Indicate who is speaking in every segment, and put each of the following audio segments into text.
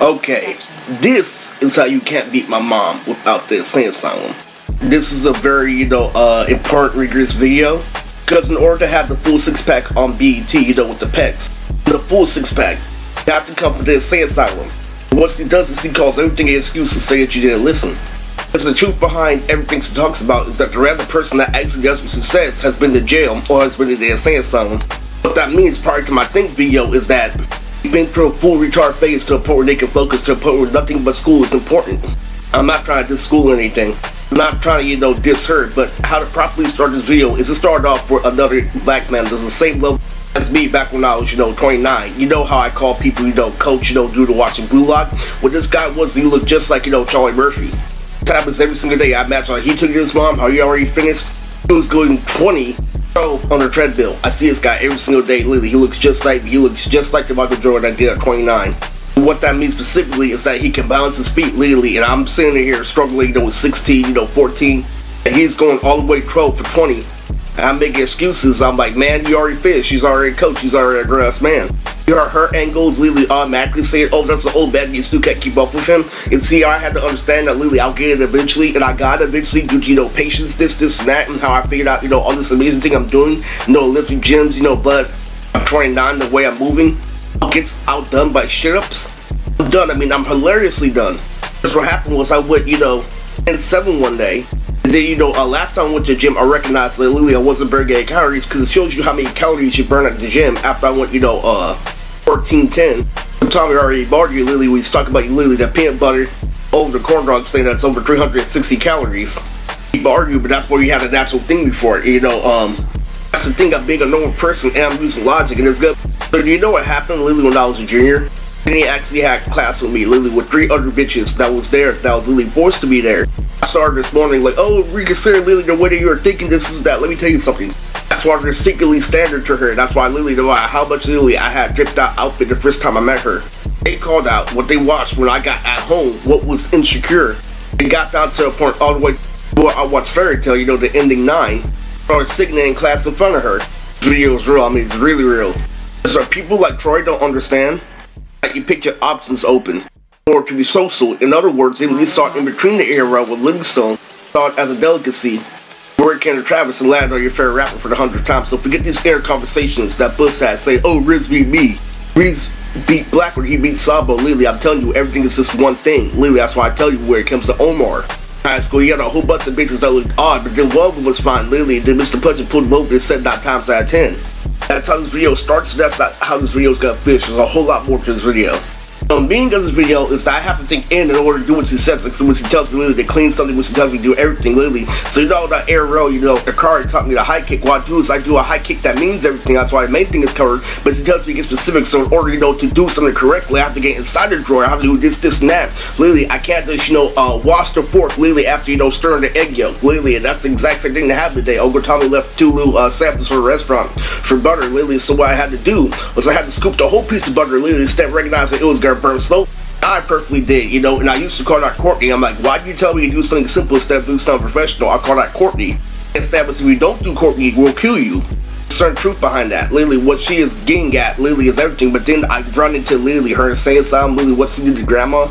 Speaker 1: Okay, this is how you can't beat my mom without the insane asylum. This is a very, important rigorous video. Because in order to have the full six-pack on BET, with the pecs, the full six-pack, you have to come from the insane asylum. What he does is he calls everything an excuse to say that you didn't listen. Because the truth behind everything she talks about is that the random person that actually does what she says has been to jail or has been in the insane asylum. What that means prior to my think video is that been through a full retard phase to a point where they can focus to a point where nothing but school is important. I'm not trying to diss school or anything. I'm not trying to, diss her, but how to properly start this video is to start off with another black man that's the same level as me back when I was, 29. You know how I call people, coach, due to watching Blue Lock? What this guy was, he looked just like, Charlie Murphy. It happens every single day. I imagine like he took his mom, how he already finished. He was going 20 on the treadmill. I see this guy every single day. Literally, he looks just like the Michael Jordan I did at 29. What that means specifically is that he can balance his feet literally, and I'm sitting here struggling, with 16, 14, and he's going all the way 12 for 20. And I'm making excuses. I'm like, man, you already finished. She's already a coach. She's already a grown-ass man. Her angles literally automatically saying, oh, that's an old man, you still can't keep up with him. And see, I had to understand that literally I'll get it eventually, and I got it eventually due to, patience, this, and that, and how I figured out, all this amazing thing I'm doing, lifting gyms, but I'm 29, the way I'm moving gets outdone by shit-ups. I'm done. I mean, I'm hilariously done. That's what happened was I went, in 7 one day. And then, last time I went to the gym, I recognized that literally I wasn't burning any calories because it shows you how many calories you burn at the gym after I went, 14-10. Tommy already barred you, literally, we was talking about literally the peanut butter over the corn dog thing that's over 360 calories. He barred you, but that's where you had a natural thing before it, That's the thing of being a normal person, and I'm using logic, and it's good. So do you know what happened literally when I was a junior? And he actually had class with me, literally with 3 other bitches that was there, that was literally forced to be there. I saw her this morning, like, oh, reconsider literally the way that you were thinking this is that. Let me tell you something. That's why they're secretly standard to her. That's why literally, how much literally I had dripped out outfit the first time I met her. They called out what they watched when I got at home, what was insecure. It got down to a point all the way where I watched Fairy Tale, the ending 9. I was sitting in class in front of her. This video is real, I mean, it's really real. So people like Troy don't understand that you pick your options open in order to be social. In other words, they at least saw it in between the era with Livingstone, saw it as a delicacy. Word came to Travis and land on your favorite rapper for the 100th time. So forget these air conversations that Bus had, say, oh, Riz beat me. Riz beat Blackwood, he beat Sabo. Lily, I'm telling you, everything is just one thing. Lily, that's why I tell you where it comes to Omar. High school, you had a whole bunch of bitches that looked odd, but then one of them was fine. Lily, then Mr. Pudgeon pulled him over and said 9 times out of 10. That's how this video starts, so that's not how this video is gonna finish. There's a whole lot more to this video. The meaning of this video is that I have to think in order to do what she says. Like, so when she tells me literally to clean something, when she tells me to do everything, literally. So that air row, the car taught me the high kick. What I do is I do a high kick that means everything. That's why the main thing is covered. But she tells me to get specific. So in order, to do something correctly, I have to get inside the drawer. I have to do this, and that. Literally, I can't just, wash the fork, literally, after, stirring the egg yolk. Literally, and that's the exact same thing that happened today. Uncle Tommy left 2 little samples for the restaurant for butter, literally. So what I had to do was I had to scoop the whole piece of butter, literally, instead of recognizing it was gonna burn slow. I perfectly did, and I used to call that Courtney. I'm like, why do you tell me to do something simple instead of doing something professional? I call that Courtney. Instead, if we don't do Courtney, we'll kill you. Certain truth behind that. Literally, what she is getting at, literally, is everything. But then I run into literally her saying something, literally, what she did to grandma.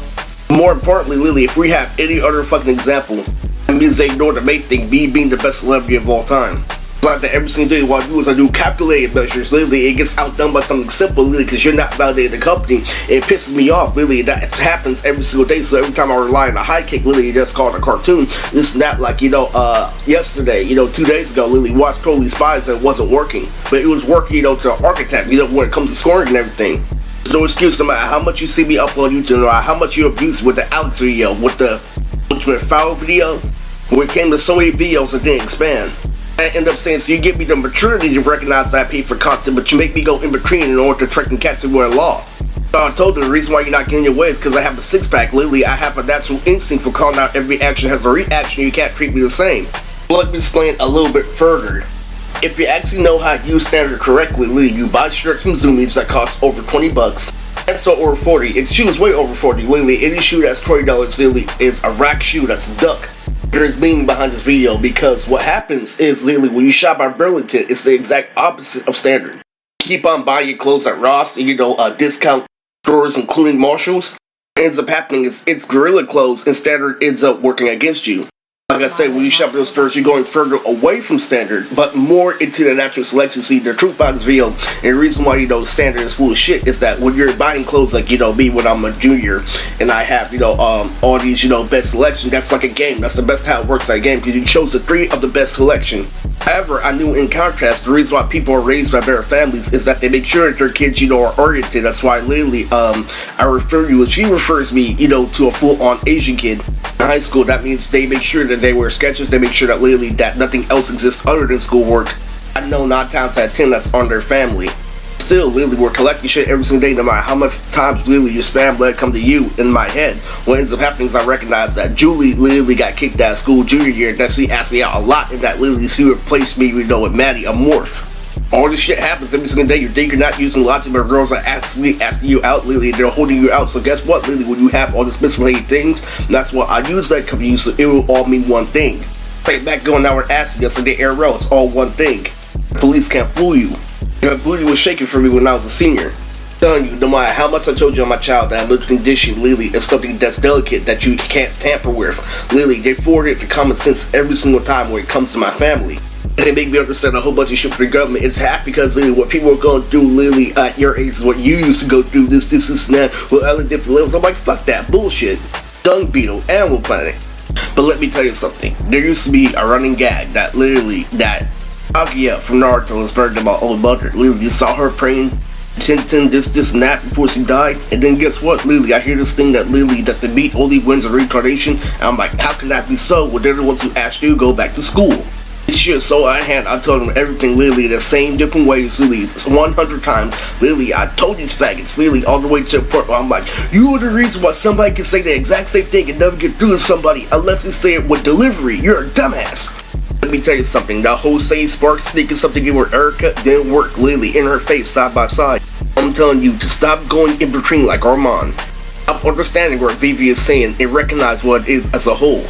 Speaker 1: More importantly, literally, if we have any other fucking example, that means they ignore the main thing, me being the best celebrity of all time. Like that every single day, what I do is I do calculated measures. Literally, it gets outdone by something simple, literally, because you're not validating the company. It pisses me off, literally. That happens every single day. So every time I rely on a high kick, literally, it just called a cartoon. This and that, like, yesterday, 2 days ago, literally watched Totally Spies and it wasn't working. But it was working, to architect, when it comes to scoring and everything. There's no excuse, no matter how much you see me upload YouTube, no matter how much you abuse with the Alex video, with the Ultimate Foul video, when it came to so many videos that didn't expand. I end up saying, so you give me the maturity to recognize that I pay for content, but you make me go in between in order to trick and catch you with a law. So I told her the reason why you're not getting your way is because I have a 6-pack. Literally, I have a natural instinct for calling out every action has a reaction. You can't treat me the same. But let me explain a little bit further. If you actually know how to use standard correctly, literally, you buy shirts from Zoomies that cost over 20 bucks. And so over 40. Its shoe is way over 40. Literally, any shoe that's $20 literally is a rack shoe that's a duck. There is meaning behind this video because what happens is literally when you shop at Burlington, it's the exact opposite of standard. Keep on buying your clothes at Ross and discount stores including Marshalls. What ends up happening is it's gorilla clothes and standard ends up working against you. Like I said, when you shop those stores, you're going further away from standard, but more into the natural selection. See, the truth about this video, and the reason why, standard is full of shit, is that when you're buying clothes, like, me, when I'm a junior, and I have, all these, best selection, that's like a game. That's the best how it works at a game, because you chose the 3 of the best selection. However, I knew in contrast, the reason why people are raised by better families is that they make sure that their kids, are oriented. That's why lately, I refer you, she refers me, to a full-on Asian kid in high school. That means they make sure that they wear sketches, they make sure that lately that nothing else exists other than schoolwork. I know 9 times out of 10 that's on their family. Still, literally, we're collecting shit every single day, no matter how much times literally your spam blood come to you. In my head, what ends up happening is I recognize that Julie literally got kicked out of school junior year, and that she asked me out a lot, and that literally she replaced me, with Maddie, a morph. All this shit happens every single day. You think you're not using logic, but girls are actually asking you out, Lily. They're holding you out. So guess what, Lily? When you have all this miscellaneous things, that's what I use that company, so it will all mean one thing. Right back going now, we're asking us in the air row. It's all one thing. The police can't fool you. Your booty was shaking for me when I was a senior. I'm telling you, no matter how much I told you on my child that mental condition, Lily, is something that's delicate that you can't tamper with. Lily, they forwarded the common sense every single time when it comes to my family. And they make me understand a whole bunch of shit for the government. It's half because, Lily, what people are going through, Lily, at your age is what you used to go through, this, and that, with other different levels. I'm like, fuck that bullshit. Dung beetle, Animal Planet. But let me tell you something. There used to be a running gag that literally, that Kaguya from Naruto was burned to my old mother. Literally, you saw her praying, Tintin, this, and that before she died. And then guess what, Lily? I hear this thing that Lily, that the meat only wins a reincarnation. And I'm like, how can that be so? Well, they're the ones who asked you to go back to school. This shit is so out of hand. I told them everything, Lily, the same different ways, Lily. It's 100 times. Lily, I told these faggots, Lily, all the way to the point where I'm like, you are the reason why somebody can say the exact same thing and never get through to somebody unless they say it with delivery. You're a dumbass. Let me tell you something, that whole saying Spark sneaking something in with Erica didn't work, Lily, in her face, side by side. I'm telling you to stop going in between like Armand. Stop understanding what Vivi is saying and recognize what it is as a whole.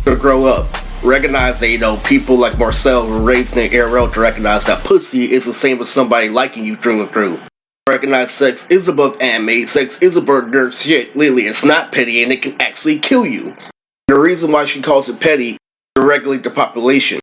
Speaker 1: To grow up. Recognize that, people like Marcel were raised in the ARL to recognize that pussy is the same as somebody liking you through and through. Recognize sex is above anime, sex is above nerd shit, Lily, it's not petty and it can actually kill you. The reason why she calls it petty to regulate the population.